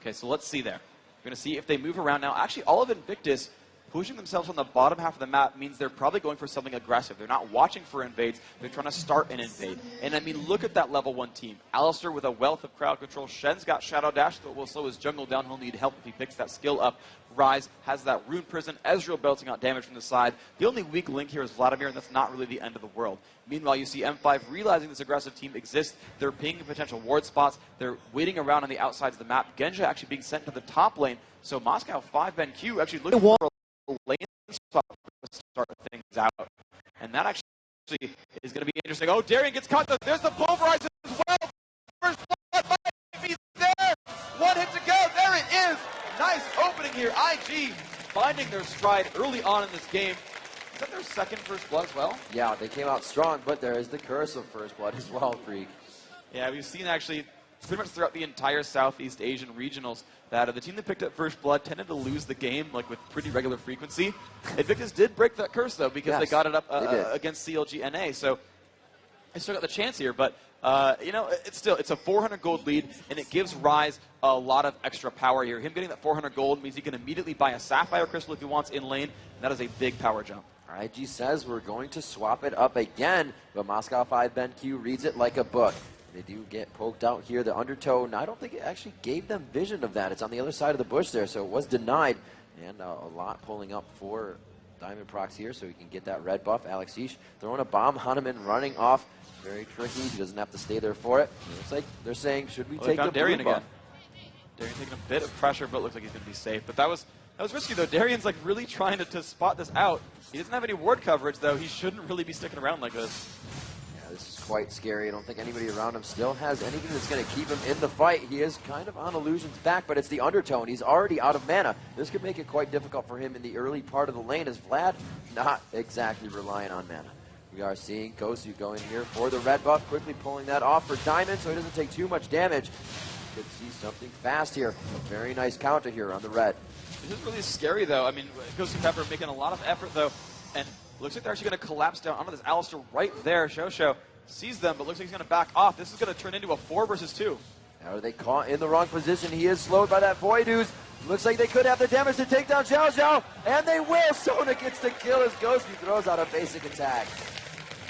Okay, so let's see there. We're going to see if they move around now. Actually, all of Invictus pushing themselves on the bottom half of the map means they're probably going for something aggressive. They're not watching for invades. They're trying to start an invade. And, I mean, look at that level 1 team. Alistair with a wealth of crowd control. Shen's got Shadow Dash that will slow his jungle down. He'll need help if he picks that skill up. Rise has that Rune Prison. Ezreal belting out damage from the side. The only weak link here is Vladimir, and that's not really the end of the world. Meanwhile, you see M5 realizing this aggressive team exists. They're pinging potential ward spots. They're waiting around on the outsides of the map. Genja actually being sent to the top lane. So Moscow5 BenQ actually looking for a lane spot to start things out. And that actually is going to be interesting. Oh, Darian gets caught. There's the pulverize as well. First blood by he's there. 1 hit to go. There it is. Nice opening here. IG finding their stride early on in this game. Is that their second first blood as well? Yeah, they came out strong, but there is the curse of first blood as well, Freak. Yeah, we've seen actually pretty much throughout the entire Southeast Asian regionals that the team that picked up first blood tended to lose the game like with pretty regular frequency. Invictus did break that curse though because they got it up against CLG.EU. So they still got the chance here, but you know, it's a 400 gold lead, and it gives Rise a lot of extra power here. Him getting that 400 gold means he can immediately buy a Sapphire Crystal if he wants in lane, and that is a big power jump. IG says we're going to swap it up again, but Moscow5 BenQ reads it like a book. They do get poked out here, the undertow, and I don't think it actually gave them vision of that. It's on the other side of the bush there, so it was denied, and a lot pulling up for Diamond Prox here so he can get that red buff. Alexish throwing a bomb on him and running off. Very tricky. He doesn't have to stay there for it. It looks like they're saying, should we take the Darian blue buff? again? Darian taking a bit of pressure, but looks like he's going to be safe. But that was risky, though. Darian's like really trying to spot this out. He doesn't have any ward coverage, though. He shouldn't really be sticking around like this. Yeah, this is quite scary. I don't think anybody around him still has anything that's going to keep him in the fight. He is kind of on Illusion's back, but it's the undertow, and he's already out of mana. This could make it quite difficult for him in the early part of the lane, as Vlad not exactly relying on mana. We are seeing Gosu go in here for the red buff, quickly pulling that off for Diamond so he doesn't take too much damage. Could see something fast here. A very nice counter here on the red. This is really scary, though. I mean, Gosu Pepper making a lot of effort, though, and looks like they're actually going to collapse down onto this Alistair right there. Shosho sees them, but looks like he's going to back off. This is going to turn into a 4 versus 2. Now are they caught in the wrong position? He is slowed by that Void Ooze. Looks like they could have the damage to take down Xiao Xiao, and they will. Sona gets the kill as Gosu throws out a basic attack.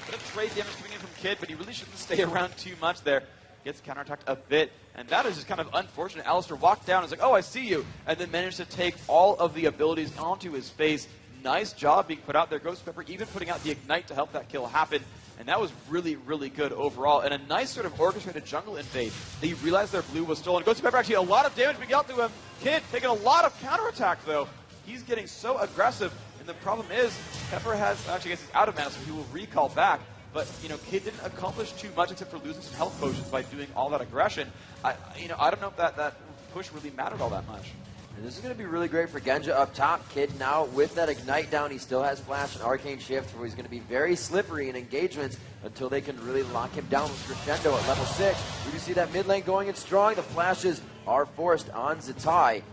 Bit of trade damage coming in from Kid, but he really shouldn't stay around too much there. Gets counterattacked a bit, and that is just kind of unfortunate. Alistair walked down and was like, oh, I see you, and then managed to take all of the abilities onto his face. Nice job being put out there. Ghost Pepper even putting out the Ignite to help that kill happen, and that was really, really good overall. And a nice sort of orchestrated jungle invade. They realized their blue was stolen. Ghost Pepper actually a lot of damage being out to him. Kid taking a lot of counterattack, though. He's getting so aggressive, and the problem is Pepper has, actually, I guess he's out of mana, so he will recall back. But, you know, Kid didn't accomplish too much except for losing some health potions by doing all that aggression. I don't know if that push really mattered all that much. And this is going to be really great for Genja up top. Kid now with that Ignite down, he still has Flash and Arcane Shift, where he's going to be very slippery in engagements until they can really lock him down with Crescendo at level 6. We do see that mid lane going in strong. The flashes are forced on Zatai.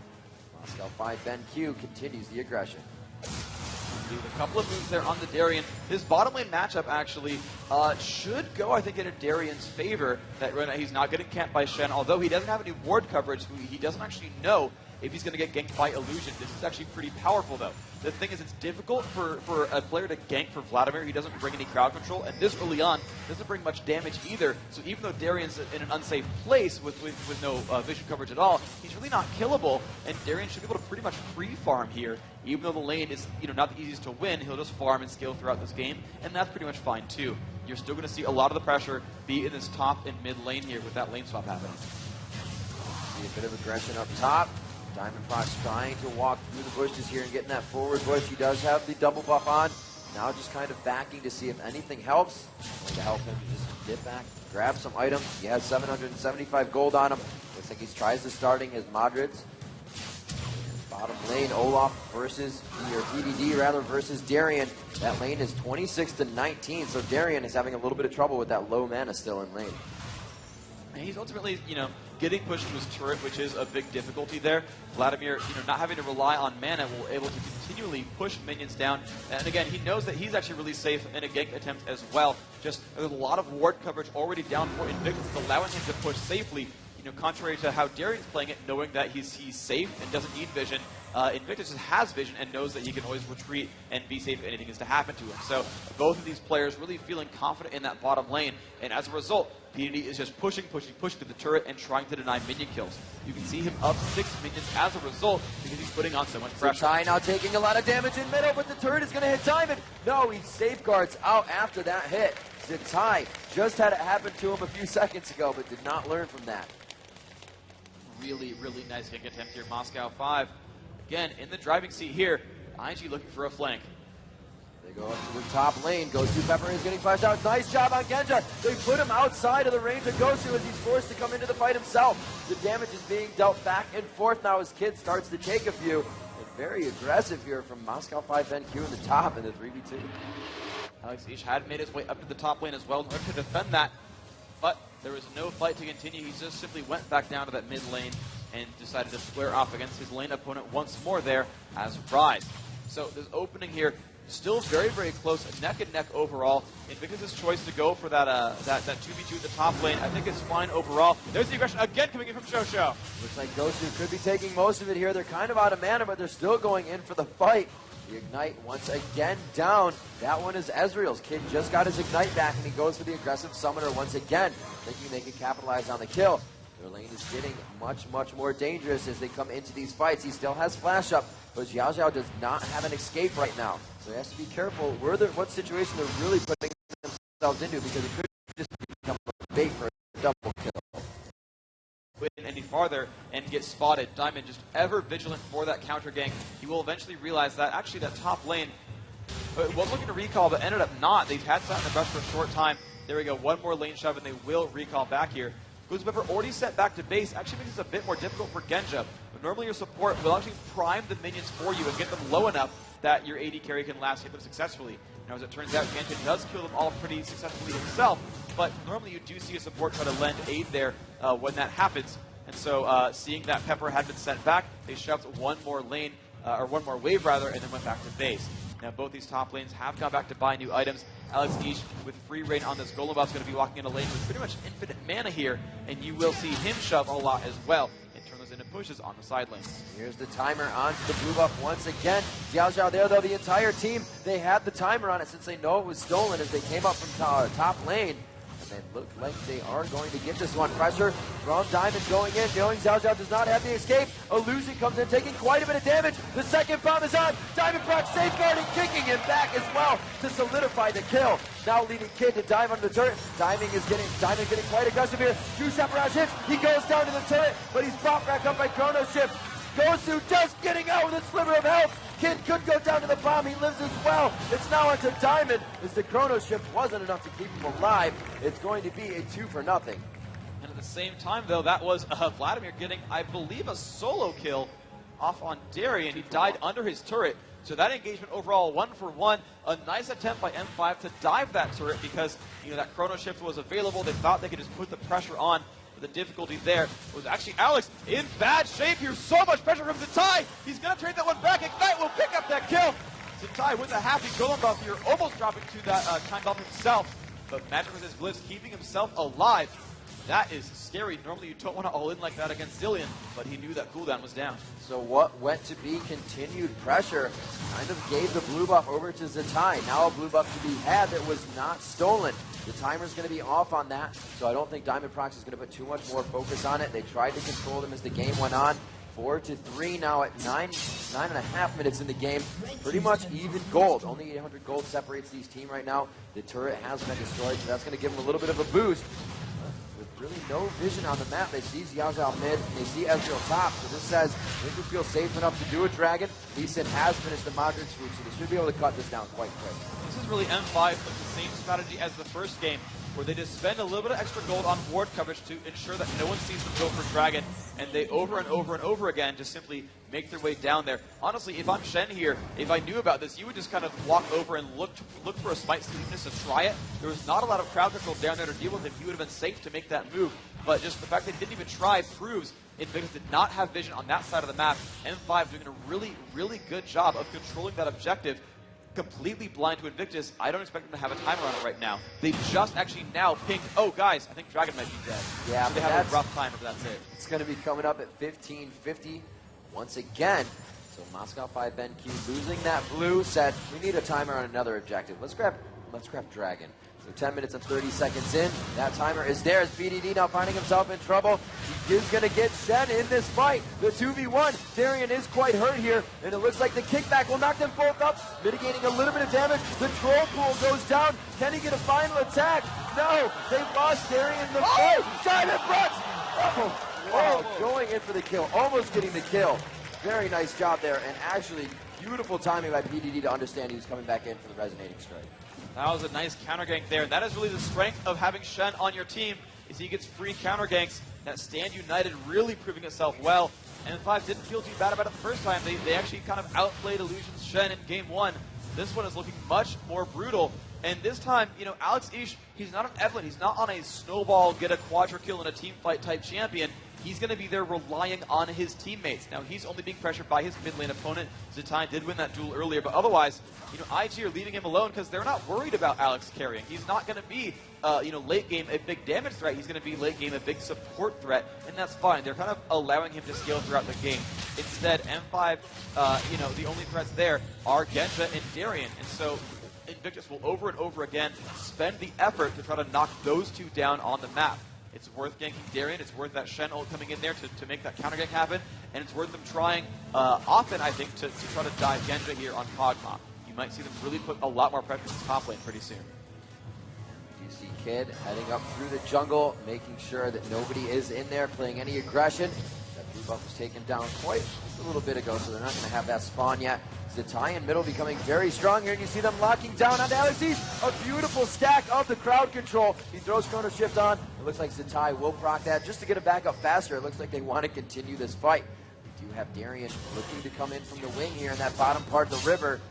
Moscow5 BenQ continues the aggression. A couple of moves there on the Darian. His bottom lane matchup actually should go, I think, in a Darian's favor. That he's not getting camped by Shen, although he doesn't have any ward coverage. He doesn't actually know if he's going to get ganked by Illusion. This is actually pretty powerful, though. The thing is, it's difficult for a player to gank for Vladimir. He doesn't bring any crowd control, and this early on doesn't bring much damage either. So even though Darian's in an unsafe place with no vision coverage at all, he's really not killable, and Darian should be able to pretty much free farm here. Even though the lane is not the easiest to win, he'll just farm and scale throughout this game, and that's pretty much fine too. You're still going to see a lot of the pressure be in this top and mid lane here with that lane swap happening. See a bit of aggression up top. Diamond Prox trying to walk through the bushes here and getting that forward push. He does have the double buff on. Now just kind of backing to see if anything helps. Going to help him to just dip back, grab some items. He has 775 gold on him. Looks like he tries to starting his Madrids. Bottom lane, Olaf versus, or TDD rather, versus Darian. That lane is 26 to 19, so Darian is having a little bit of trouble with that low mana still in lane. He's ultimately, getting pushed to his turret, which is a big difficulty there. Vladimir, not having to rely on mana, will able to continually push minions down. And again, he knows that he's actually really safe in a gank attempt as well. Just there's a lot of ward coverage already down for Invictus, allowing him to push safely. contrary to how Darian's playing it, knowing that he's safe and doesn't need vision, Invictus has vision and knows that he can always retreat and be safe if anything is to happen to him. So both of these players really feeling confident in that bottom lane, and as a result, PDD is just pushing to the turret and trying to deny minion kills. You can see him up 6 minions as a result because he's putting on so much pressure. Zatai now taking a lot of damage in middle, but the turret is going to hit Diamond. No, he safeguards out after that hit. Zatai just had it happen to him a few seconds ago, but did not learn from that. Really nice gank attempt here, Moscow5. Again, in the driving seat here, IG looking for a flank. They go up to the top lane. Gosu Pepper is getting flashed out. Nice job on Genja. They put him outside of the range of Gosu as he's forced to come into the fight himself. The damage is being dealt back and forth now as Kid starts to take a few. And very aggressive here from Moscow5 NQ in the top in the 3v2. Alex had made his way up to the top lane as well in order to defend that, but there was no fight to continue. He just simply went back down to that mid lane and decided to square off against his lane opponent once more there as Rise. So this opening here, still very close, neck and neck overall. Invictus' choice to go for that 2v2 at the top lane, I think is fine overall. There's the aggression again coming in from Shosho. Looks like Gosu could be taking most of it here. They're kind of out of mana, but they're still going in for the fight. The Ignite once again down. That one is Ezreal's. Kid just got his Ignite back, and he goes for the aggressive Summoner once again, thinking they can capitalize on the kill. Their lane is getting much more dangerous as they come into these fights. He still has Flash Up, but Xiao does not have an escape right now. So he has to be careful what situation they're really putting themselves into, because it could just become a bait for a double kill. Any farther and get spotted. Diamond just ever vigilant for that counter gank. He will eventually realize that actually that top lane was looking to recall, but ended up not. They've had Sat in the brush for a short time. There we go, one more lane shove and they will recall back here. Gosu Pepper already sent back to base. Actually makes this a bit more difficult for Genja. But normally your support will actually prime the minions for you and get them low enough that your AD carry can last hit them successfully. Now as it turns out, Genja does kill them all pretty successfully himself, but normally you do see a support try to lend aid there when that happens. And so seeing that Pepper had been sent back, they shoved one more lane, or one more wave rather, and then went back to base. Now both these top lanes have gone back to buy new items. Alex Ish with free reign on this Golem buff is going to be walking in a lane with pretty much infinite mana here, and you will see him shove a lot as well and turn those into pushes on the side lane. Here's the timer onto the blue buff once again. Xiao there though, the entire team, they had the timer on it since they know it was stolen as they came up from top lane. And they look like they are going to get this one. Pressure from Diamond going in, knowing Xiao does not have the escape. Illusion comes in, taking quite a bit of damage. The second bomb is on. Diamond Proc safeguarding, kicking him back as well to solidify the kill. Now leaving Kid to dive under the turret. Diamond getting quite aggressive here. Two-shot barrage hits. He goes down to the turret, but he's brought back up by Chrono Shift. Gosu just getting out with a sliver of health. Kid could go down to the bomb. He lives as well. It's now onto Diamond as the Chrono Shift wasn't enough to keep him alive. It's going to be a 2-0. And at the same time, though, that was Vladimir getting, I believe, a solo kill off on Darian. He died under his turret. So that engagement overall 1-for-1. A nice attempt by M5 to dive that turret because that Chrono Shift was available. They thought they could just put the pressure on. But the difficulty there was actually Alex in bad shape here. So much pressure from Zatai. He's going to trade that one back. Ignite will pick up that kill. Zatai with a happy golem buff here, almost dropping to that time bomb himself. But Magic with his glyphs keeping himself alive. That is scary. Normally you don't want to all in like that against Zillion, but he knew that cooldown was down. So what went to be continued pressure kind of gave the blue buff over to Zatai. Now a blue buff to be had that was not stolen. The timer's going to be off on that, so I don't think Diamond Prox is going to put too much more focus on it. They tried to control them as the game went on. 4-3 now at 9.5 minutes in the game. Pretty much even gold. Only 800 gold separates these teams right now. The turret has been destroyed, so that's going to give them a little bit of a boost. With really no vision on the map, they see Xiao mid, and they see Ezreal top, so this says they could feel safe enough to do a dragon. Lee Sin has finished the Modric's route, so they should be able to cut this down quite quick. This is really M5 with the same strategy as the first game, where they just spend a little bit of extra gold on ward coverage to ensure that no one sees them go for Dragon, and they over and over again just simply make their way down there. Honestly, if I'm Shen here, if I knew about this, you would just kind of walk over and look for a Smite Sleepness to try it. There was not a lot of crowd control down there to deal with him. He would have been safe to make that move, but just the fact they didn't even try proves Invictus did not have vision on that side of the map. M5 doing a really good job of controlling that objective. completely blind to Invictus. I don't expect them to have a timer on it right now. They just actually now pinged, oh guys, I think Dragon might be dead. Yeah, so they have a rough time if that's it. It's going to be coming up at 15:50 once again. So Moscow5 BenQ losing that blue said, we need a timer on another objective. Let's grab Dragon. So 10 minutes and 30 seconds in, that timer is there as BDD now finding himself in trouble. He is going to get Shen in this fight. The 2v1, Darien is quite hurt here, and it looks like the kickback will knock them both up, mitigating a little bit of damage. The troll pool goes down. Can he get a final attack? No, they lost Darien in the fight. Diamond Brooks! Oh, going in for the kill, almost getting the kill. Very nice job there, and actually beautiful timing by BDD to understand he was coming back in for the resonating strike. That was a nice counter gank there. That is really the strength of having Shen on your team, is he gets free counter ganks. That Stand United really proving itself well. And N5 didn't feel too bad about it the first time. They actually kind of outplayed Illusion's Shen in game one. This one is looking much more brutal. And this time, you know, Alex Ish, he's not an Evelyn. He's not on a snowball, get a quadra kill in a team fight type champion. He's going to be there relying on his teammates. Now, he's only being pressured by his mid lane opponent. Zitai did win that duel earlier, but otherwise, you know, IG are leaving him alone because they're not worried about Alex carrying. He's not going to be, you know, late game a big damage threat. He's going to be late game a big support threat, and that's fine. They're kind of allowing him to scale throughout the game. Instead, M5, you know, the only threats there are Genja and Darien, and so Invictus will over and over again spend the effort to try to knock those two down on the map. It's worth ganking Darien, it's worth that Shen ult coming in there to make that counter gank happen, and it's worth them trying often, I think, to try to dive Genja here on Kog'Maw. You might see them really put a lot more pressure on the top lane pretty soon. You see Kid heading up through the jungle, making sure that nobody is in there playing any aggression. That blue buff was taken down quite a little bit ago, so they're not going to have that spawn yet. Zitai in middle becoming very strong here, and you see them locking down onto Alex East. A beautiful stack of the crowd control. He throws Chrono Shift on. It looks like Zitai will proc that just to get it back up faster. It looks like they want to continue this fight. We do have Darien looking to come in from the wing here in that bottom part of the river.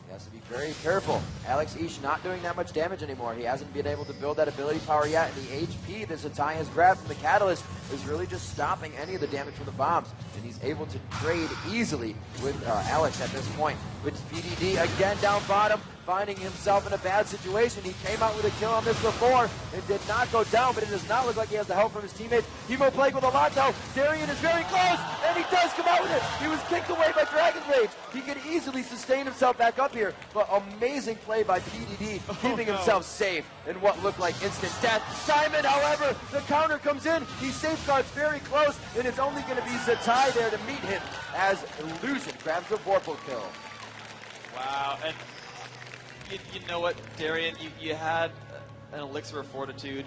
He has to be very careful. Alex Ish not doing that much damage anymore. He hasn't been able to build that ability power yet. And the HP that Zitai has grabbed from the Catalyst is really just stopping any of the damage from the bombs. And he's able to trade easily with Alex at this point. With PDD again down bottom, finding himself in a bad situation. He came out with a kill on this before. It did not go down, but it does not look like he has the help from his teammates. Hemo Plague with a lot though. Darien is very close, and he does come out with it. He was kicked away by Dragon Rage. He could easily sustain himself back up here, but amazing play by PDD, keeping himself safe in what looked like instant death. Simon, however, the counter comes in. He safeguards very close, and it's only going to be Zitai there to meet him as Illusion grabs the Vorpal kill. Wow, and you know what, Darien, you had an Elixir of Fortitude.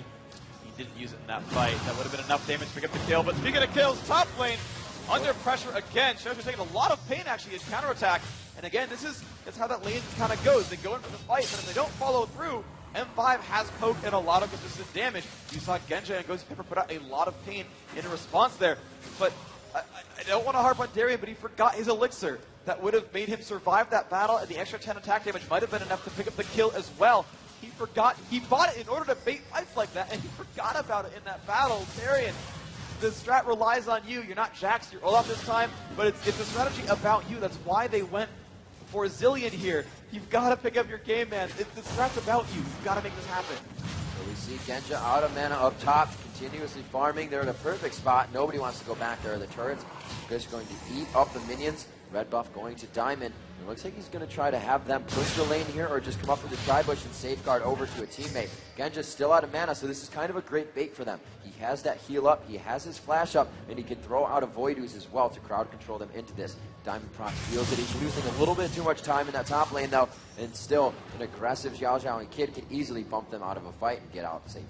You didn't use it in that fight. That would have been enough damage to pick up the kill. But speaking of kills, top lane under pressure again. Shows are taking a lot of pain actually in counterattack. And again, that's how that lane kind of goes. They go in for the fight, but if they don't follow through, M5 has poked and a lot of consistent damage. You saw Genja and Ghost Pepper put out a lot of pain in response there. But I don't want to harp on Darien, but he forgot his Elixir. That would have made him survive that battle, and the extra 10 attack damage might have been enough to pick up the kill as well. He forgot. He bought it in order to bait fights like that, and he forgot about it in that battle. Darien, the strat relies on you. You're not Jax, you're Olaf this time, but it's a strategy about you. That's why they went for Zillion here. You've got to pick up your game, man. The strat's about you. You've got to make this happen. So we see Genja out of mana up top, continuously farming. They're in a perfect spot. Nobody wants to go back there. The turrets just going to eat up the minions. Red buff going to Diamond. It looks like he's going to try to have them push the lane here or just come up with a tri-bush and safeguard over to a teammate. Genja's still out of mana, so this is kind of a great bait for them. He has that heal up, he has his flash up, and he can throw out a Void Ooze as well to crowd control them into this. Diamond Prox feels that he's losing a little bit too much time in that top lane though, and still an aggressive Xiao Xiao and Kid can easily bump them out of a fight and get out safely.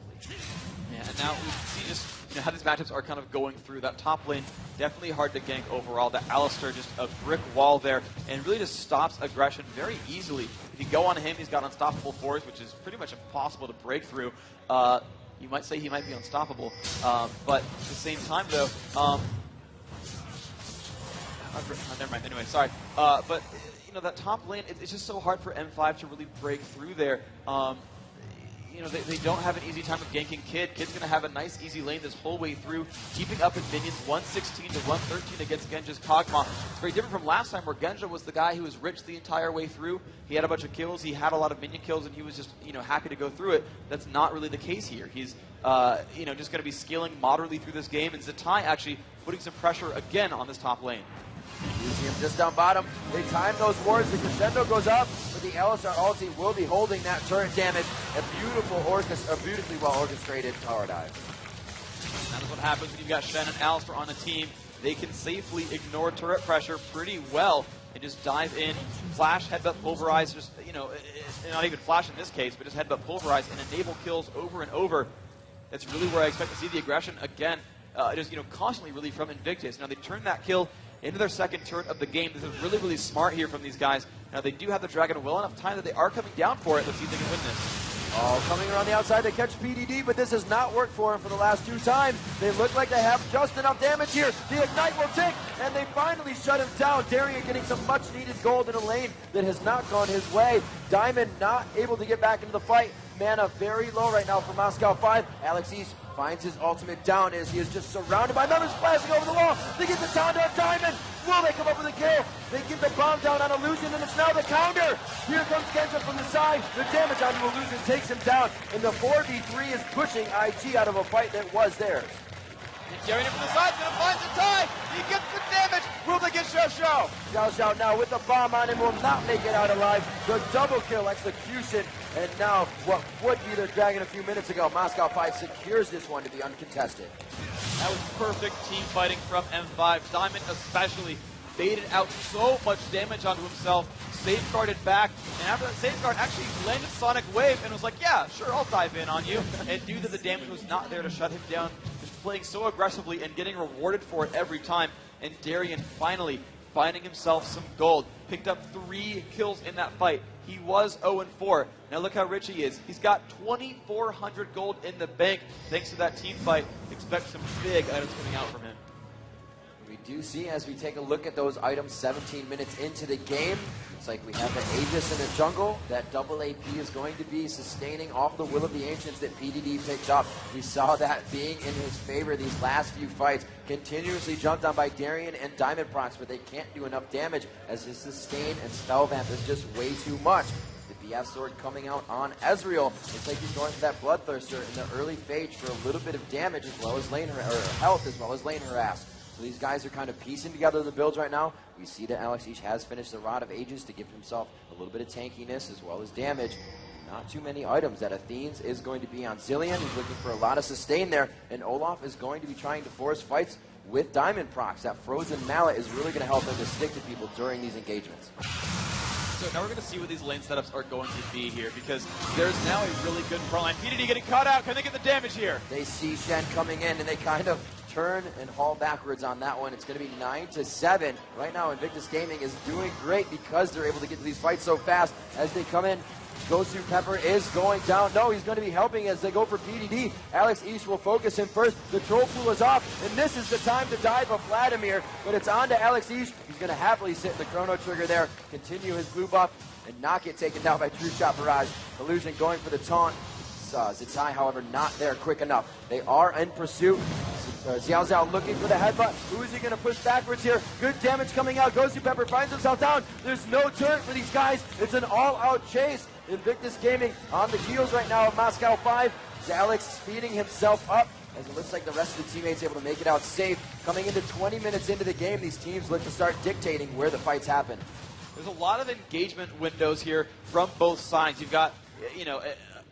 Yeah, and now we see just how these matchups are kind of going through. That top lane, definitely hard to gank overall. That Alistar, just a brick wall there, and really just stops aggression very easily. If you go on him, he's got unstoppable force, which is pretty much impossible to break through. You might say he might be unstoppable, but at the same time, though, never mind. Anyway, sorry. But you know that top lane, it's just so hard for M5 to really break through there. you know, they don't have an easy time of ganking Kid. Kid's going to have a nice, easy lane this whole way through, keeping up in minions, 116 to 113 against Genja's Kog'Maw. It's very different from last time where Genja was the guy who was rich the entire way through. He had a bunch of kills, he had a lot of minion kills, and he was just, you know, happy to go through it. That's not really the case here. He's, you know, just going to be scaling moderately through this game, and Zatai actually putting some pressure again on this top lane. You see him just down bottom. They time those wards. The crescendo goes up, but the LSR ulti will be holding that turret damage. A beautifully well orchestrated tower dive. That is what happens when you've got Shen and Alistar on a team. They can safely ignore turret pressure pretty well and just dive in, flash, headbutt, pulverize, just, you know, not even flash in this case, but just headbutt, pulverize, and enable kills over and over. That's really where I expect to see the aggression again, just, you know, constantly really from Invictus. Now they turn that kill into their second turret of the game. This is really, really smart here from these guys. Now they do have the Dragon well enough time that they are coming down for it. Let's see if they can win this. Oh, coming around the outside to catch PDD, but this has not worked for him for the last 2 times. They look like they have just enough damage here. The Ignite will tick, and they finally shut him down. Darian getting some much-needed gold in a lane that has not gone his way. Diamond not able to get back into the fight. Mana very low right now for Moscow5. Alex East finds his ultimate down as he is just surrounded by members flashing over the wall. They get the counter on Diamond. Will they come up with a kill? They get the bomb down on Illusion, and it's now the counter. Here comes Genja from the side. The damage onto Illusion takes him down, and the 4v3 is pushing IG out of a fight that was theirs. Carrying it from the side, gonna find the tie. He gets the damage. Will they get Xiao? Xiao now with the bomb on him will not make it out alive. The double kill execution, and now what would be their dragon a few minutes ago. Moscow5 secures this one to be uncontested. That was perfect team fighting from M5. Diamond especially baited out so much damage onto himself, safeguarded back, and after that safeguard actually landed Sonic Wave and was like, yeah, sure, I'll dive in on you. And knew that the damage was not there to shut him down, just playing so aggressively and getting rewarded for it every time. And Darian finally finding himself some gold. Picked up 3 kills in that fight. He was 0-4. Now look how rich he is. He's got 2,400 gold in the bank thanks to that team fight. Expect some big items coming out from him. We do see, as we take a look at those items 17 minutes into the game, it's like we have the Aegis in the jungle. That double AP is going to be sustaining off the Will of the Ancients that PDD picked up. We saw that being in his favor these last few fights. Continuously jumped on by Darian and Diamond Procs, but they can't do enough damage as his sustain and spell vamp is just way too much. The BF sword coming out on Ezreal. It's like he's going for that Bloodthirster in the early phase for a little bit of damage as well as lane health as well as lane harass. So these guys are kind of piecing together the builds right now. We see that Alex Each has finished the Rod of Ages to give himself a little bit of tankiness as well as damage. Not too many items. That Athene's is going to be on Zilean. He's looking for a lot of sustain there. And Olaf is going to be trying to force fights with Diamond Procs. That Frozen Mallet is really going to help him to stick to people during these engagements. So now we're going to see what these lane setups are going to be here, because there's now a really good front line. PDD getting caught out. Can they get the damage here? They see Shen coming in, and they kind of turn and haul backwards on that one. It's going to be 9-7. Right now, Invictus Gaming is doing great because they're able to get to these fights so fast as they come in. Ghost Pepper is going down. No, he's going to be helping as they go for PDD. Alex East will focus him first. The troll pool is off, and this is the time to dive of Vladimir, but it's on to Alex East. He's going to happily sit in the chrono trigger there, continue his blue buff, and not get taken down by True Shot Barrage. Illusion going for the taunt. Zitai, however, not there quick enough. They are in pursuit. Xiao Xiao looking for the headbutt. Who is he going to push backwards here? Good damage coming out. Ghosty Pepper finds himself down. There's no turret for these guys. It's an all-out chase. Invictus Gaming on the heels right now of Moscow5. Alex speeding himself up as it looks like the rest of the teammates able to make it out safe. Coming into 20 minutes into the game, these teams look to start dictating where the fights happen. There's a lot of engagement windows here from both sides. You've got, you know,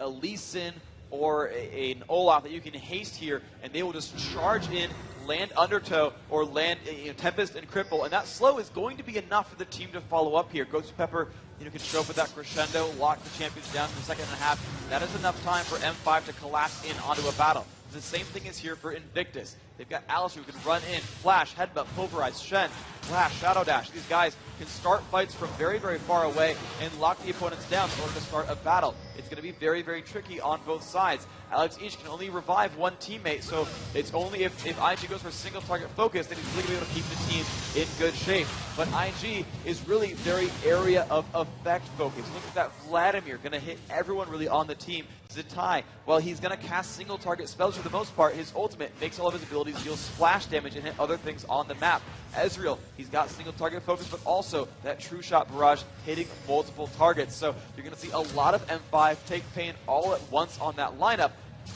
a Lee Sin or an Olaf that you can haste here, and they will just charge in, land Undertow, or land Tempest and Cripple, and that slow is going to be enough for the team to follow up here. Ghost Pepper, can show up with that crescendo, lock the champions down for the second and a half. That is enough time for M5 to collapse in onto a battle. The same thing is here for Invictus. They've got Alistar who can run in, flash, headbutt, pulverize, Shen, flash, shadow dash. These guys can start fights from very, very far away and lock the opponents down in order to start a battle. It's going to be very, very tricky on both sides. Alex.EU can only revive one teammate, so it's only if IG goes for single target focus that he's really going to be able to keep the team in good shape. But IG is really very area of effect focused. Look at that, Vladimir going to hit everyone really on the team. Zatai, while he's going to cast single target spells for the most part, his ultimate makes all of his abilities deal splash damage and hit other things on the map. Ezreal, he's got single target focus, but also that true shot barrage hitting multiple targets. So you're going to see a lot of M5 take pain all at once on that lineup.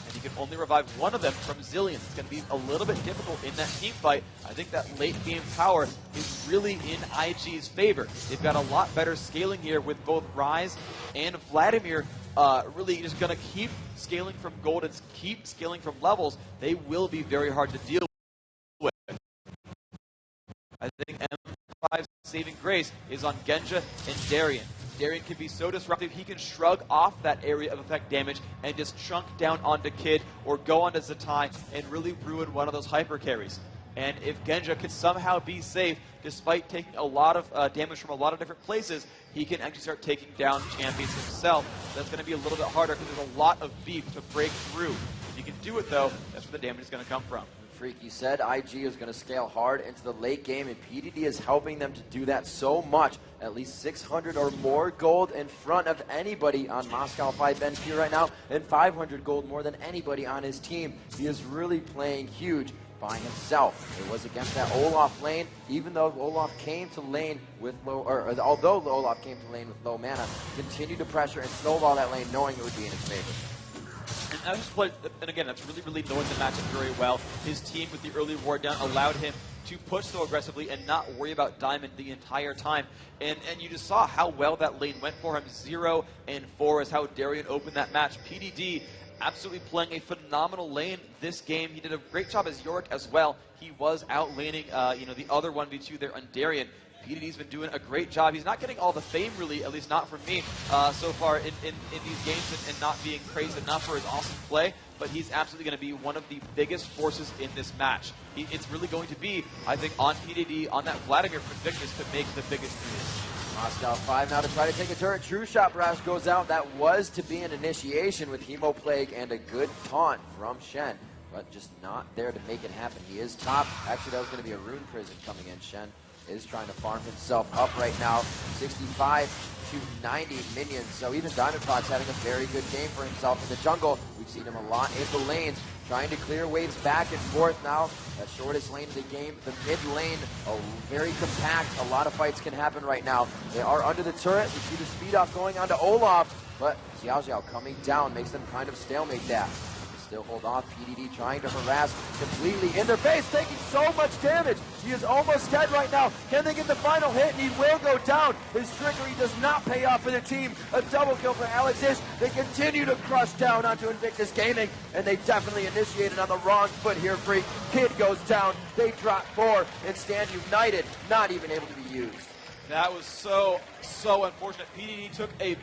And you can only revive one of them from Zillion. It's going to be a little bit difficult in that team fight. I think that late game power is really in IG's favor. They've got a lot better scaling here with both Ryze and Vladimir really just going to keep scaling from gold and keep scaling from levels. They will be very hard to deal with. I think M5's saving grace is on Genja and Darien. Darien can be so disruptive, he can shrug off that area of effect damage and just chunk down onto Kid or go onto Zatai and really ruin one of those hyper carries. And if Genja can somehow be safe, despite taking a lot of damage from a lot of different places, he can actually start taking down champions himself. That's going to be a little bit harder because there's a lot of beef to break through. If you can do it though, that's where the damage is going to come from. Freak, you said IG is going to scale hard into the late game, and PDD is helping them to do that so much. At least 600 or more gold in front of anybody on Moscow5 bench here right now, and 500 gold more than anybody on his team. He is really playing huge by himself. It was against that Olaf lane, even though Olaf came to lane with low, although Olaf came to lane with low mana, continued to pressure and snowball that lane, knowing it would be in his favor. And again, that's really knowing the matchup very well. His team with the early ward down allowed him to push so aggressively and not worry about Diamond the entire time. And you just saw how well that lane went for him. 0 and 4 is how Darien opened that match. PDD absolutely playing a phenomenal lane this game. He did a great job as Yorick as well. He was out laning the other 1v2 there on Darien. PDD's been doing a great job. He's not getting all the fame, really, at least not from me, so far in these games and not being praised enough for his awesome play, but he's absolutely going to be one of the biggest forces in this match. It's really going to be, I think, on PDD, on that Vladimir Invictus to make the biggest moves. Moscow5 now to try to take a turret. True Shot Barrage goes out. That was to be an initiation with Hemo Plague and a good taunt from Shen, but just not there to make it happen. He is top. Actually, that was going to be a Rune Prison coming in. Shen is trying to farm himself up right now. 65 to 90 minions. So even Diamond Fox having a very good game for himself in the jungle. We've seen him a lot in the lanes, trying to clear waves back and forth now. That shortest lane of the game, the mid lane, very compact. A lot of fights can happen right now. They are under the turret. We see the speed off going on to Olaf, but Xiao Xiao coming down makes them kind of stalemate that. Still hold off. PDD trying to harass completely in their face, taking so much damage. He is almost dead right now. Can they get the final hit? And he will go down. His trickery does not pay off for the team. A double kill for Alex.EU. They continue to crush down onto Invictus Gaming, and they definitely initiated on the wrong foot here, Freak. Kid goes down. They drop 4 and stand united, not even able to be used. That was so unfortunate. PDD took a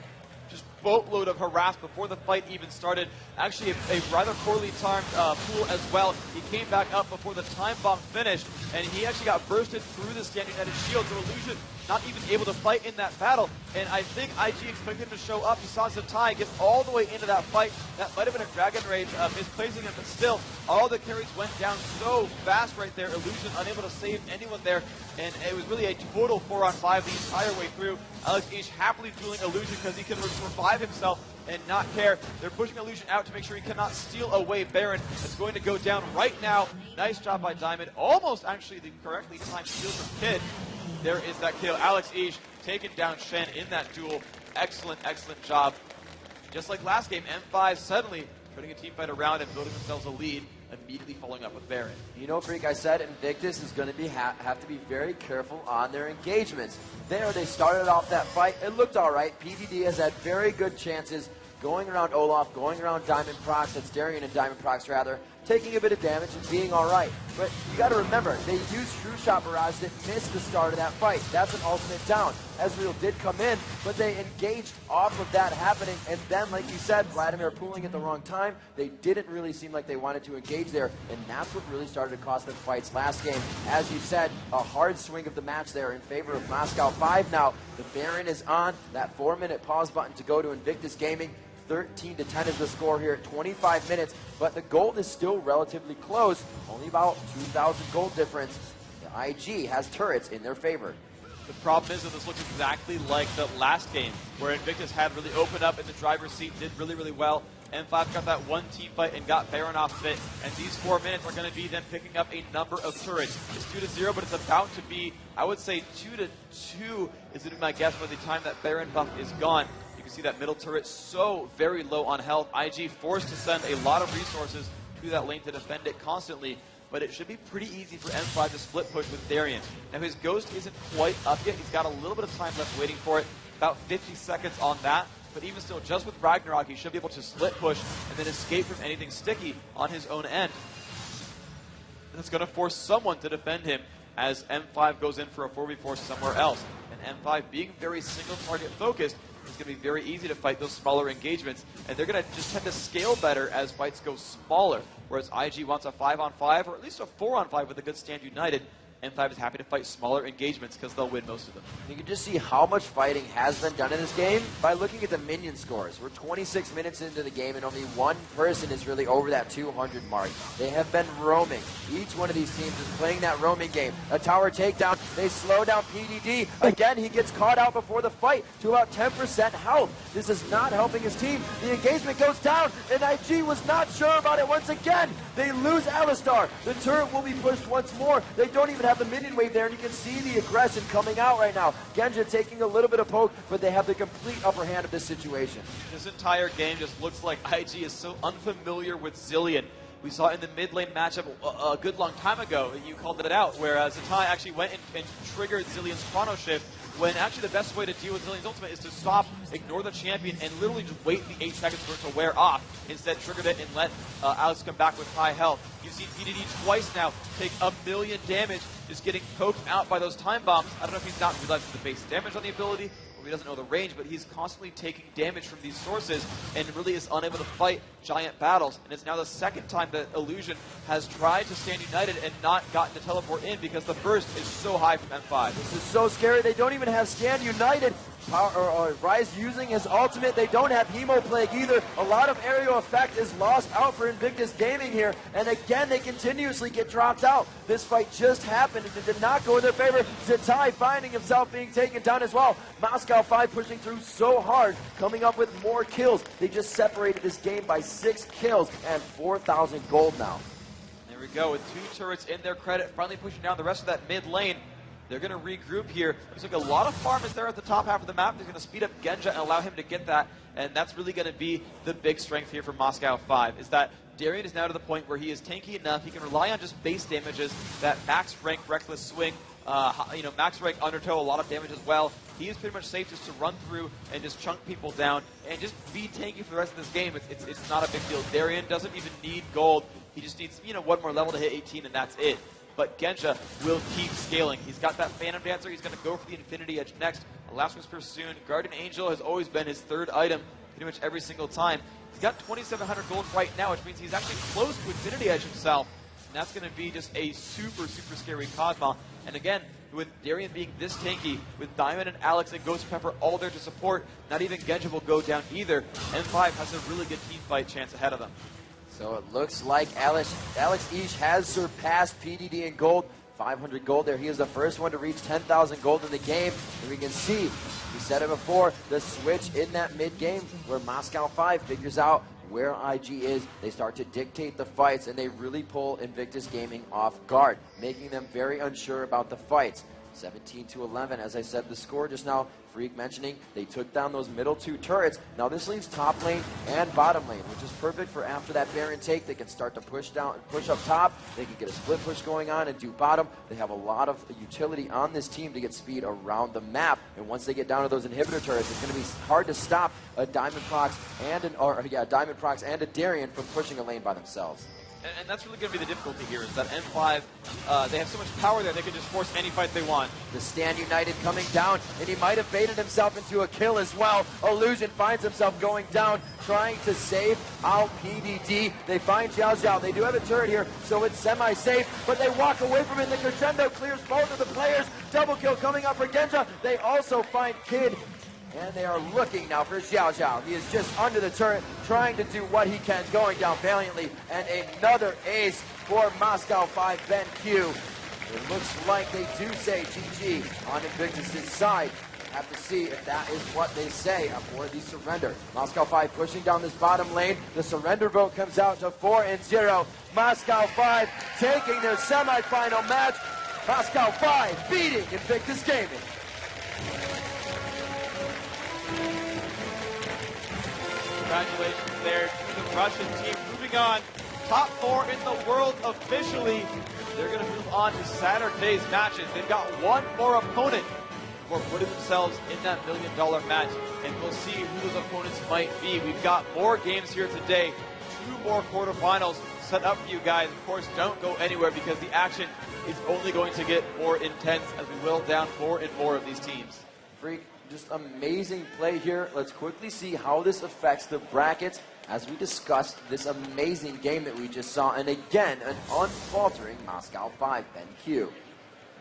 boatload of harass before the fight even started. Actually, a rather poorly timed pool as well. He came back up before the time bomb finished, and he actually got bursted through the Stand United shield. So Illusion not even able to fight in that battle. And I think IG expected him to show up. He saw Zatai get all the way into that fight. That might have been a Dragon Rage misplacing him, but still, all the carries went down so fast right there. Illusion unable to save anyone there, and it was really a total 4-on-5 the entire way through. Alex.EU happily dueling Illusion because he can revive himself and not care. They're pushing Illusion out to make sure he cannot steal away Baron. It's going to go down right now. Nice job by Diamond. Almost actually the correctly timed steal from Kid. There is that kill. Alex.EU taking down Shen in that duel. Excellent job. Just like last game, M5 suddenly putting a team fight around and building themselves a lead, immediately following up with Baron. You know, Freak, I said Invictus is going to have to be very careful on their engagements. There, they started off that fight. It looked all right. PDD has had very good chances going around Olaf, going around Diamond Prox, that's Darien and Diamond Prox rather, taking a bit of damage and being all right. But you got to remember, they used True Shot Barrage that missed the start of that fight. That's an ultimate down. Ezreal did come in, but they engaged off of that happening, and then, like you said, Vladimir pooling at the wrong time. They didn't really seem like they wanted to engage there, and that's what really started to cost them fights last game. As you said, a hard swing of the match there in favor of Moscow5 now. The Baron is on. That 4-minute pause button to go to Invictus Gaming. 13-10 is the score here at 25 minutes, but the gold is still relatively close, only about 2,000 gold difference. The IG has turrets in their favor. The problem is that this looks exactly like the last game, where Invictus had really opened up in the driver's seat, did really, really well. M5 got that one team fight and got Baron off fit, and these 4 minutes are going to be them picking up a number of turrets. It's 2-0, but it's about to be, I would say 2-2 is going to be my guess by the time that Baron buff is gone. You can see that middle turret so very low on health. IG forced to send a lot of resources to that lane to defend it constantly, but it should be pretty easy for M5 to split push with Darien. Now his ghost isn't quite up yet. He's got a little bit of time left waiting for it, about 50 seconds on that. But even still, just with Ragnarok, he should be able to split push and then escape from anything sticky on his own end. And it's going to force someone to defend him as M5 goes in for a 4v4 somewhere else. And M5 being very single target focused, it's going to be very easy to fight those smaller engagements. And they're going to just tend to scale better as fights go smaller. Whereas IG wants a 5-on-5 or at least a 4-on-5 with a good stand united. M5 is happy to fight smaller engagements because they'll win most of them. You can just see how much fighting has been done in this game by looking at the minion scores. We're 26 minutes into the game and only one person is really over that 200 mark. They have been roaming. Each one of these teams is playing that roaming game. A tower takedown. They slow down PDD. Again, he gets caught out before the fight to about 10% health. This is not helping his team. The engagement goes down and IG was not sure about it once again. They lose Alistar. The turret will be pushed once more. They don't even have the minion wave there, and you can see the aggression coming out right now. Genja taking a little bit of poke, but they have the complete upper hand of this situation. This entire game just looks like IG is so unfamiliar with Zilean. We saw in the mid lane matchup a good long time ago, you called it out, where Zatai actually went and triggered Zilean's Chrono Shift, when actually the best way to deal with Zilean's ultimate is to stop, ignore the champion, and literally just wait the 8 seconds for it to wear off. Instead, triggered it and let Alex come back with high health. You've seen PDD twice now take 1 million damage, just getting poked out by those time bombs. I don't know if he's not realizing the base damage on the ability, or he doesn't know the range, but he's constantly taking damage from these sources and really is unable to fight giant battles. And it's now the second time that Illusion has tried to stand united and not gotten to teleport in because the burst is so high from M5. This is so scary. They don't even have stand united. Rise using his ultimate. They don't have Hemo Plague either. A lot of aerial effect is lost out for Invictus Gaming here. And again, they continuously get dropped out. This fight just happened and it did not go in their favor. Zatai finding himself being taken down as well. Moscow5 pushing through so hard, coming up with more kills. They just separated this game by 6 kills and 4,000 gold now. There we go, with 2 turrets in their credit, finally pushing down the rest of that mid lane. They're going to regroup here. Looks like a lot of farm is there at the top half of the map. They're going to speed up Genja and allow him to get that, and that's really going to be the big strength here for Moscow5, is that Darien is now to the point where he is tanky enough. He can rely on just base damages, that max rank Reckless Swing, max rank Undertow, a lot of damage as well. He is pretty much safe just to run through and just chunk people down and just be tanky for the rest of this game. It's not a big deal. Darien doesn't even need gold. He just needs, one more level to hit 18, and that's it. But Genja will keep scaling. He's got that Phantom Dancer. He's going to go for the Infinity Edge next. Last Whisper soon. Guardian Angel has always been his 3rd item pretty much every single time. He's got 2,700 gold right now, which means he's actually close to Infinity Edge himself. And that's going to be just a super, super scary Cosmo. And again, with Darien being this tanky, with Diamond and Alex and Ghost Pepper all there to support, not even Genja will go down either. M5 has a really good team fight chance ahead of them. So it looks like Alex Ish has surpassed PDD in gold. 500 gold there. He is the first one to reach 10,000 gold in the game. And we can see, we said it before, the switch in that mid-game where Moscow5 figures out where IG is. They start to dictate the fights, and they really pull Invictus Gaming off guard, making them very unsure about the fights. 17-11, as I said, the score just now. Freak mentioning they took down those middle 2 turrets. Now this leaves top lane and bottom lane, which is perfect for after that Baron take. They can start to push up top. They can get a split push going on and do bottom. They have a lot of utility on this team to get speed around the map. And once they get down to those inhibitor turrets, it's going to be hard to stop a Diamond Prox and a Darien from pushing a lane by themselves. And that's really going to be the difficulty here, is that M5, they have so much power there, they can just force any fight they want. The stand united coming down, and he might have baited himself into a kill as well. Illusion finds himself going down, trying to save out PDD. They find Xiao Xiao. They do have a turret here, so it's semi-safe, but they walk away from it. The crescendo clears both of the players. Double kill coming up for Genja. They also find Kid. And they are looking now for Xiao Xiao. He is just under the turret, trying to do what he can, going down valiantly. And another ace for Moscow5 Ben Q. It looks like they do say GG on Invictus' side. Have to see if that is what they say for the surrender. Moscow5 pushing down this bottom lane. The surrender vote comes out to 4-0. Moscow5 taking their semifinal match. Moscow5 beating Invictus Gaming. Congratulations there to the Russian team. Moving on, top 4 in the world officially. They're going to move on to Saturday's matches. They've got one more opponent before putting themselves in that $1 million match, and we'll see who those opponents might be. We've got more games here today, 2 more quarterfinals set up for you guys. Of course, don't go anywhere because the action is only going to get more intense as we whittle down more and more of these teams. Freak, just amazing play here. Let's quickly see how this affects the brackets as we discussed this amazing game that we just saw. And again, an unfaltering Moscow5 Ben Q.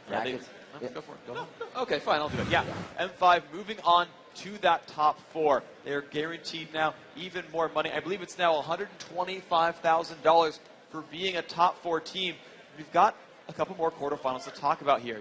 Brackets. Go for it. Go ahead. Okay, fine, I'll do it. Yeah. M5 moving on to that top 4. They're guaranteed now even more money. I believe it's now $125,000 for being a top 4 team. We've got a couple more quarterfinals to talk about here.